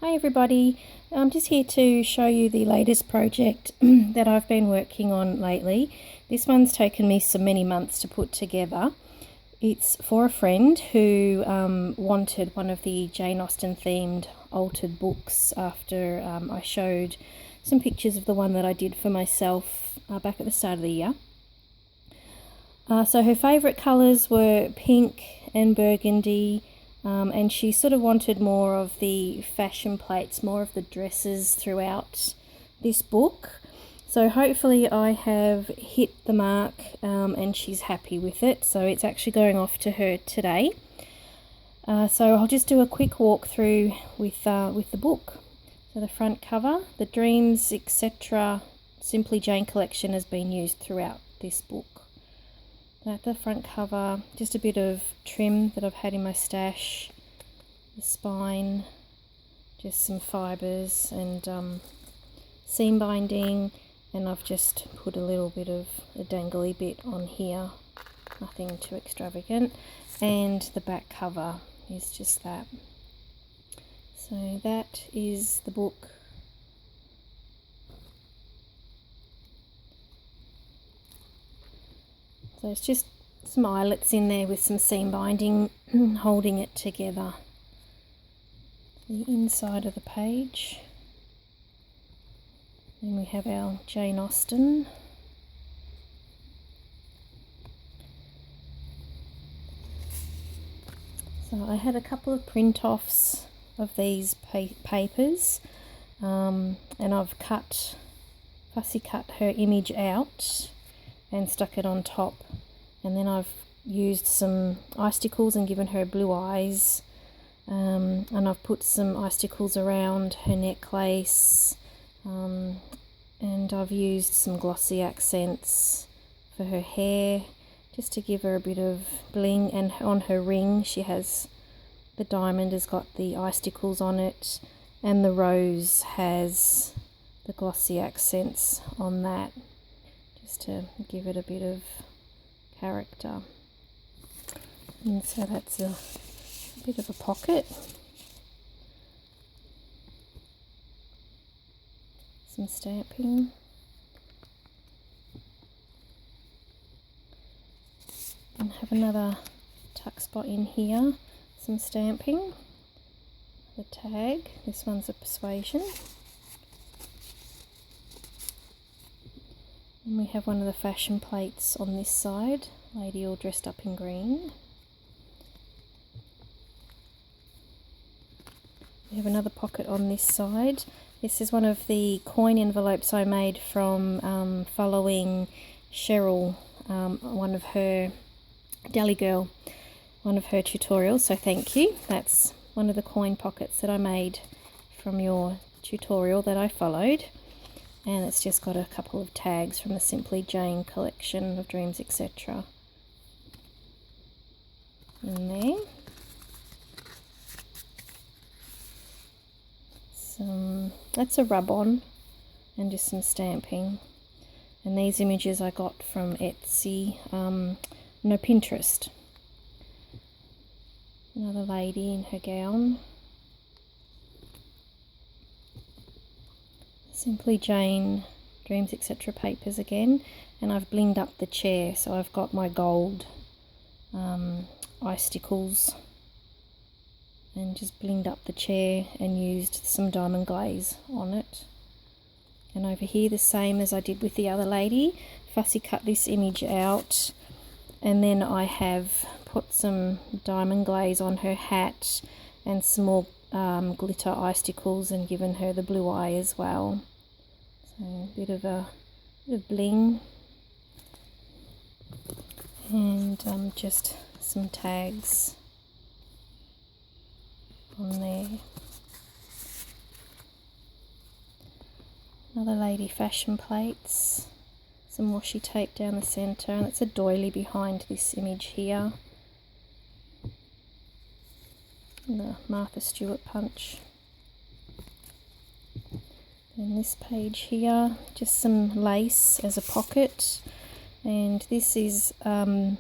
Hi everybody, I'm just here to show you the latest project that I've been working on lately. This one's taken me so many months to put together. It's for a friend who wanted one of the Jane Austen themed altered books after I showed some pictures of the one that I did for myself back at the start of the year. So her favourite colours were pink and burgundy, and she sort of wanted more of the fashion plates, more of the dresses throughout this book. So hopefully I have hit the mark and she's happy with it. So it's actually going off to her today. So I'll just do a quick walkthrough with the book. So the front cover, the Dreams, etc. Simply Jane collection has been used throughout this book. At the front cover, just a bit of trim that I've had in my stash, the spine, just some fibres and seam binding, and I've just put a little bit of a dangly bit on here, nothing too extravagant, and the back cover is just that. So that is the book. So it's just some eyelets in there with some seam binding holding it together. The inside of the page. Then we have our Jane Austen. So I had a couple of print-offs of these papers and I've fussy cut her image out and stuck it on top, and then I've used some icicles and given her blue eyes, and I've put some icicles around her necklace, and I've used some glossy accents for her hair just to give her a bit of bling, and on her ring she has the diamond has got the icicles on it, and the rose has the glossy accents on that, just to give it a bit of character. And so that's a bit of a pocket, some stamping, and have another tuck spot in here, some stamping, the tag, this one's a Persuasion. And we have one of the fashion plates on this side, lady all dressed up in green. We have another pocket on this side. This is one of the coin envelopes I made from following Cheryl, one of her Deli Girl, one of her tutorials, so thank you. That's one of the coin pockets that I made from your tutorial that I followed. And it's just got a couple of tags from the Simply Jane collection of Dreams, etc. in there. That's a rub-on and just some stamping. And these images I got from Etsy, no, Pinterest. Another lady in her gown. Simply Jane Dreams, etc. papers again, and I've blinged up the chair, so I've got my gold icicles and just blinged up the chair and used some diamond glaze on it. And over here, the same as I did with the other lady, fussy cut this image out, and then I have put some diamond glaze on her hat and some more glitter icicles and given her the blue eye as well. So a bit of bling, and just some tags on there. Another lady fashion plates, some washi tape down the centre, and it's a doily behind this image here. And the Martha Stewart punch. And this page here, just some lace as a pocket, and this is the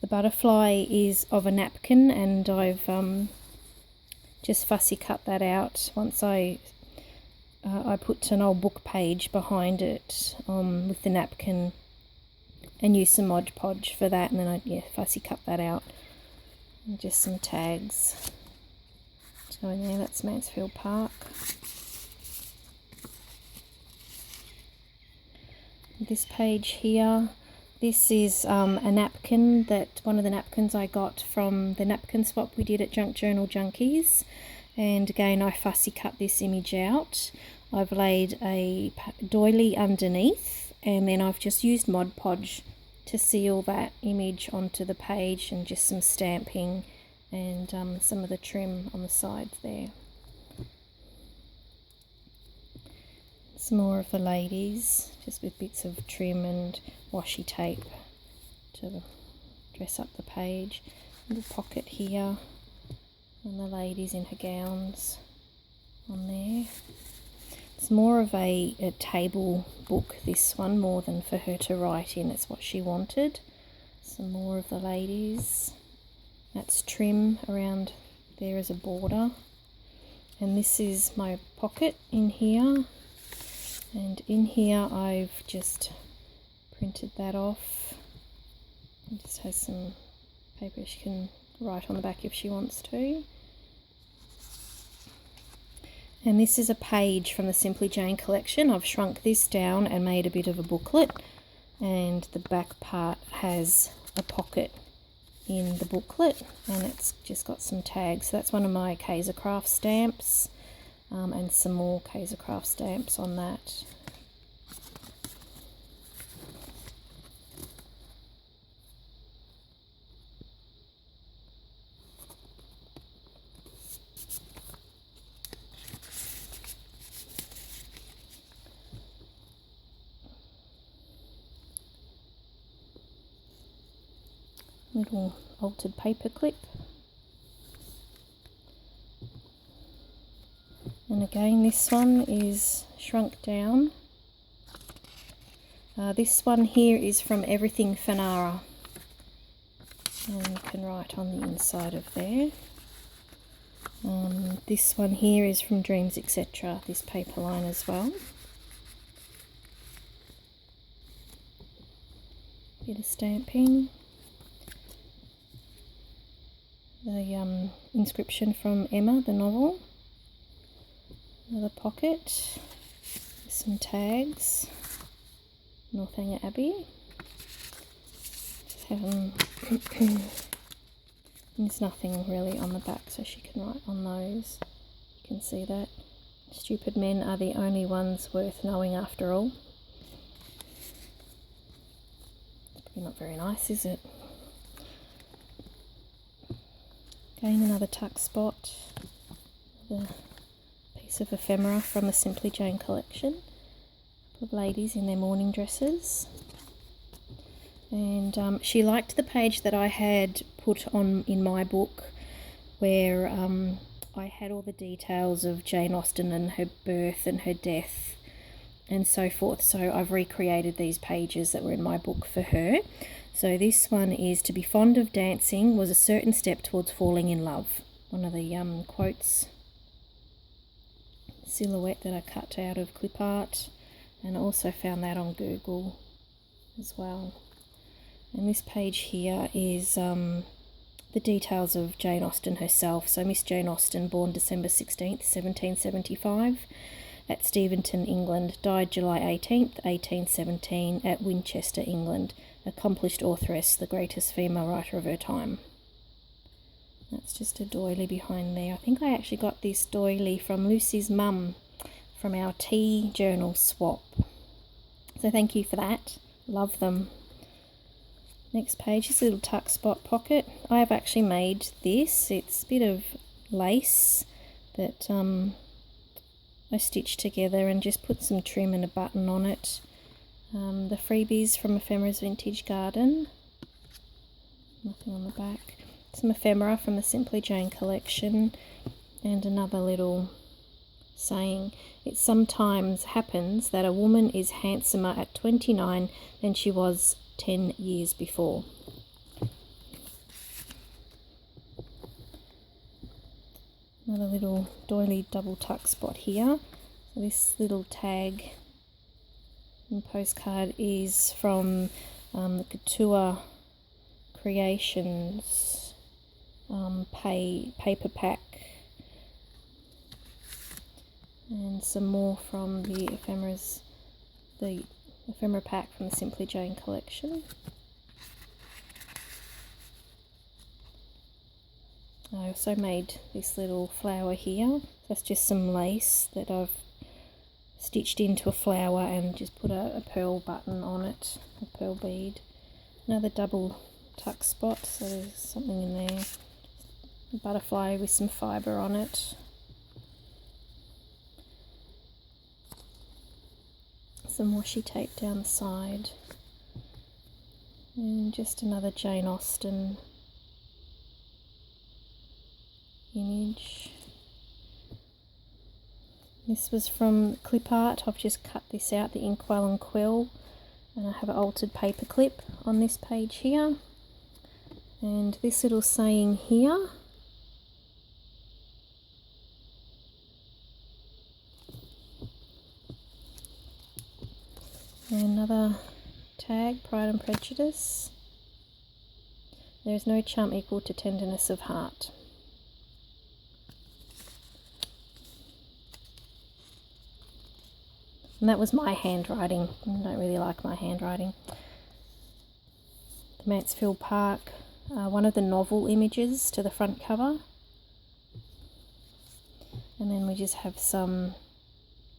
butterfly is of a napkin, and I've just fussy cut that out once I put an old book page behind it with the napkin and used some Mod Podge for that, and then I fussy cut that out. And just some tags to go in there. That's Mansfield Park. This page here, this is a napkin, that one of the napkins I got from the napkin swap we did at Junk Journal Junkies. And again, I fussy cut this image out. I've laid a doily underneath, and then I've just used Mod Podge to seal that image onto the page, and just some stamping and some of the trim on the sides there. Some more of the ladies, just with bits of trim and washi tape to dress up the page. Little pocket here, and the ladies in her gowns on there. It's more of a table book, this one, more than for her to write in. It's what she wanted. Some more of the ladies. That's trim around there as a border. And this is my pocket in here. And in here I've just printed that off. It just has some paper she can write on the back if she wants to. And this is a page from the Simply Jane collection. I've shrunk this down and made a bit of a booklet, and the back part has a pocket in the booklet, and it's just got some tags. So that's one of my Kaiser Craft stamps, and some more Kaiser Craft stamps on that. Little altered paper clip. And again, this one is shrunk down. This one here is from Everything Fanara, and you can write on the inside of there. This one here is from Dreams Etc., this paper line as well. Bit of stamping. The inscription from Emma, the novel. Another pocket. Some tags. Northanger Abbey. There's nothing really on the back, so she can write on those. You can see that. Stupid men are the only ones worth knowing after all. It's probably not very nice, is it? Again, another tuck spot. Another piece of ephemera from the Simply Jane collection. A couple of ladies in their morning dresses. And she liked the page that I had put on in my book, where I had all the details of Jane Austen and her birth and her death and so forth. So I've recreated these pages that were in my book for her. So this one is, to be fond of dancing was a certain step towards falling in love. One of the quotes. Silhouette that I cut out of clip art, and I also found that on Google as well. And this page here is the details of Jane Austen herself. So Miss Jane Austen, born December 16th, 1775, at Steventon, England, died July 18th, 1817, at Winchester, England. Accomplished authoress, the greatest female writer of her time. That's just a doily behind there. I think I actually got this doily from Lucy's mum from our tea journal swap. So thank you for that. Love them. Next page is a little tuck spot pocket. I have actually made this. It's a bit of lace that I stitched together and just put some trim and a button on it. The freebies from Ephemera's Vintage Garden. Nothing on the back. Some ephemera from the Simply Jane collection, and another little saying. It sometimes happens that a woman is handsomer at 29 than she was 10 years before. Another little doily double tuck spot here. So this little tag and postcard is from the Couture Creations paper pack, and some more from the ephemera pack from the Simply Jane collection. I also made this little flower here. That's just some lace that I've stitched into a flower and just put a pearl button on it, a pearl bead. Another double tuck spot, so there's something in there. A butterfly with some fibre on it. Some washi tape down the side. And just another Jane Austen image. This was from clip art. I've just cut this out, the inkwell and quill, and I have an altered paper clip on this page here. And this little saying here, and another tag, Pride and Prejudice. There is no charm equal to tenderness of heart. And that was my handwriting. I don't really like my handwriting. The Mansfield Park, one of the novel images to the front cover. And then we just have some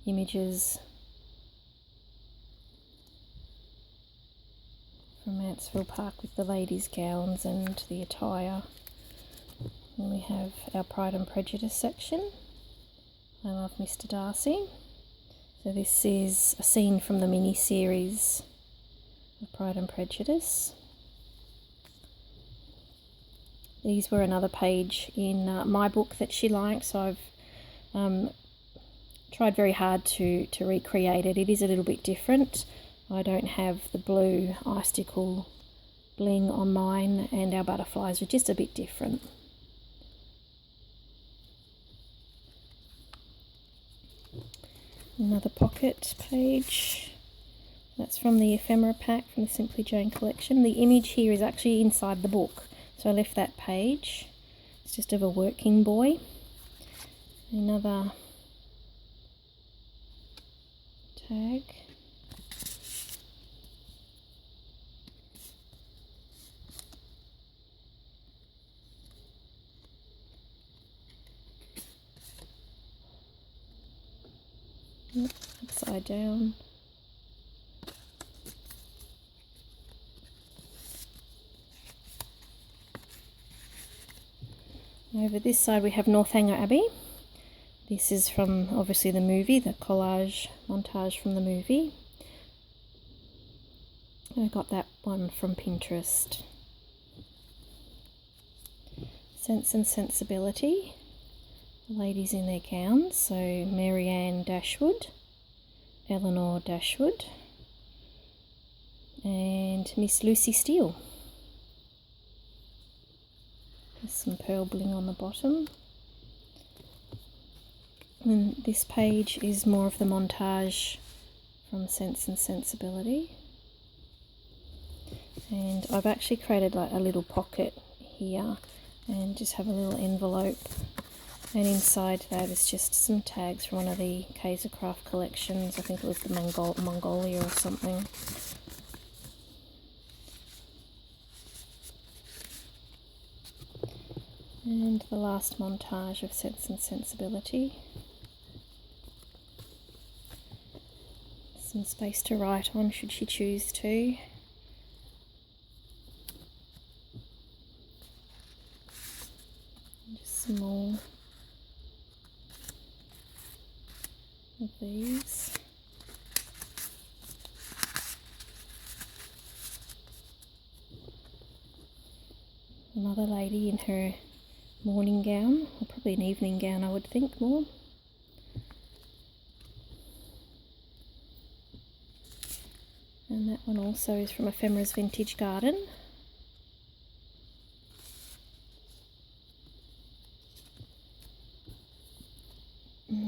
images from Mansfield Park with the ladies' gowns and the attire. And we have our Pride and Prejudice section. I love Mr. Darcy. So this is a scene from the mini-series of Pride and Prejudice. These were another page in my book that she liked, so I've tried very hard to recreate it. It is a little bit different. I don't have the blue icicle bling on mine, and our butterflies are just a bit different. Another pocket page. That's from the ephemera pack from the Simply Jane collection. The image here is actually inside the book, so I left that page. It's just of a working boy. Another tag. Upside down. Over this side we have Northanger Abbey. This is from obviously the movie, the collage montage from the movie. I got that one from Pinterest. Sense and Sensibility. The ladies in their gowns, so Marianne Dashwood, Eleanor Dashwood, and Miss Lucy Steele. There's some pearl bling on the bottom. And this page is more of the montage from Sense and Sensibility. And I've actually created like a little pocket here and just have a little envelope. And inside that is just some tags from one of the Kaisercraft collections. I think it was the Mongolia or something. And the last montage of Sense and Sensibility. Some space to write on should she choose to. And just some more of these. Another lady in her morning gown, or probably an evening gown I would think more. And that one also is from Ephemera's Vintage Garden.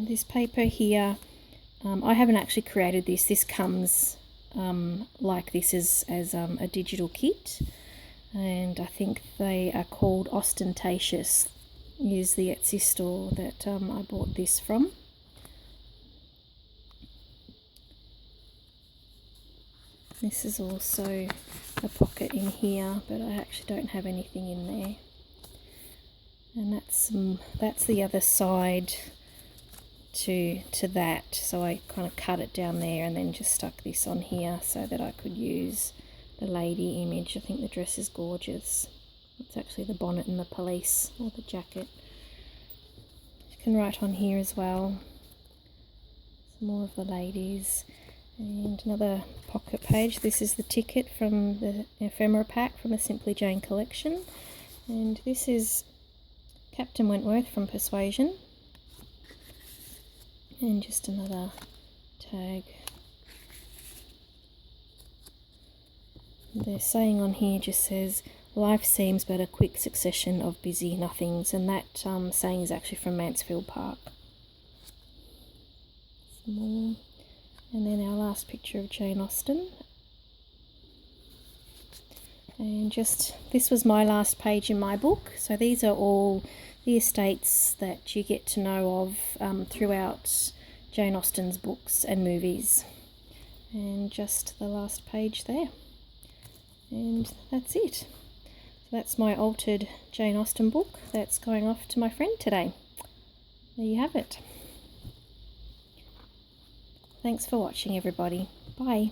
This paper here, I haven't actually created this. This comes like this as a digital kit, and I think they are called Ostentatious, is the Etsy store that I bought this from. This is also a pocket in here, but I actually don't have anything in there. And that's the other side to that, so I kind of cut it down there and then just stuck this on here so that I could use the lady image. I think the dress is gorgeous. It's actually the bonnet and the pelisse, or the jacket. You can write on here as well. Some more of the ladies. And another pocket page. This is the ticket from the ephemera pack from the Simply Jane collection. And this is Captain Wentworth from Persuasion. And just another tag. The saying on here just says, "Life seems but a quick succession of busy nothings," and that saying is actually from Mansfield Park. Some more. And then our last picture of Jane Austen. And this was my last page in my book. So these are all the estates that you get to know of throughout Jane Austen's books and movies. And just the last page there. And that's it. So that's my altered Jane Austen book that's going off to my friend today. There you have it. Thanks for watching, everybody. Bye.